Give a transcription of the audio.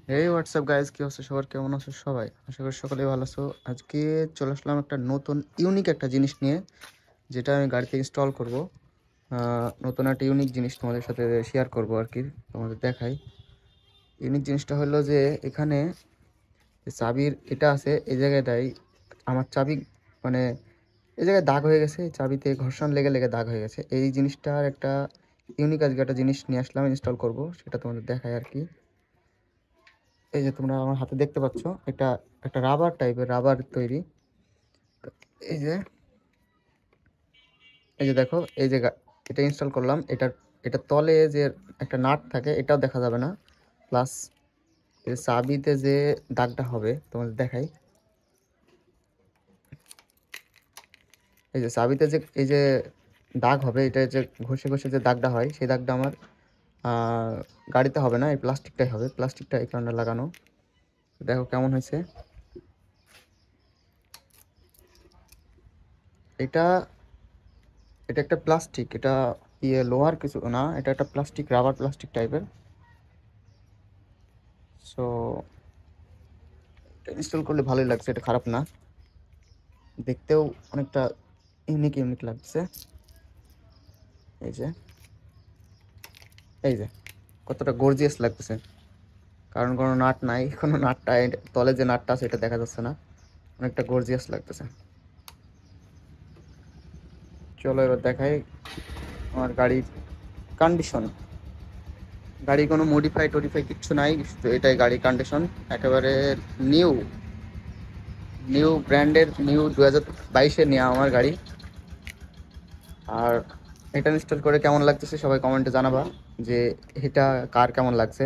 এই WhatsApp guys, কি হচ্ছে সবার? কেমন আছো সবাই? আশা করি সকলেই ভালো আছো। আজকে চলে আসলাম একটা নতুন ইউনিক একটা জিনিস নিয়ে, যেটা আমি গাড়িতে ইনস্টল করব। নতুন একটা ইউনিক জিনিস তোমাদের সাথে শেয়ার করব আর কি, তোমাদের দেখাই। ইউনিক জিনিসটা হলো যে এখানে যে চাবির এটা আছে এই জায়গাটাই, আমার চাবি মানে এই জায়গায় দাগ হয়ে গেছে, এই চাবিতে ঘর্ষণ লেগে লেগে দাগ হয়ে গেছে। এই জিনিসটার একটা ইউনিক আজকে একটা জিনিস নিয়ে আসলাম, ইনস্টল করব, সেটা তোমাদের দেখাই আর কি। এই যে তোমরা আমার হাতে দেখতে পাচ্ছ, এটা একটা রাবার টাইপের, রাবার তৈরি। এই যে এই যে দেখো, এই যে এটা ইনস্টল করলাম। এটা তলে যে একটা নাট থাকে, এটাও দেখা যাবে না। প্লাস এই চাবিতে যে দাগটা হবে তোমাদের দেখাই। এই যে চাবিতে যে এই যে দাগ হবে, এটা যে ঘষে ঘষে যে দাগটা হয়, সেই দাগটা আমার গাড়িতে হবে না, এই প্লাস্টিকটাই হবে। প্লাস্টিকটা এই কারণে লাগানো। দেখো কেমন হয়েছে এটা। এটা একটা প্লাস্টিক, এটা লোহার কিছু না, এটা একটা প্লাস্টিক, রাবার প্লাস্টিক টাইপের। সো এটা ইনস্টল করলে ভালোই লাগছে, এটা খারাপ না, দেখতেও অনেকটা ইউনিক ইউনিক লাগছে। এই যে এই যে কতটা গর্জিয়াস লাগতেছে, কারণ কোনো নাট নাই, কোনো নাটটা তলে যে নাটটা আছে এটা দেখা যাচ্ছে না, অনেকটা গর্জিয়াস লাগতেছে। চলো এবার দেখাই আমার গাড়ির কন্ডিশন। গাড়ি কোনো মডিফাই টডিফাই কিচ্ছু নাই, শুধু এটাই গাড়ির কন্ডিশন। একেবারে নিউ, নিউ ব্র্যান্ডের, নিউ 2022-এর নেওয়া আমার গাড়ি। আর এটা ইনস্টল করে কেমন লাগতেছে সবাই কমেন্টে জানাবা, যে এটা কার কেমন লাগছে।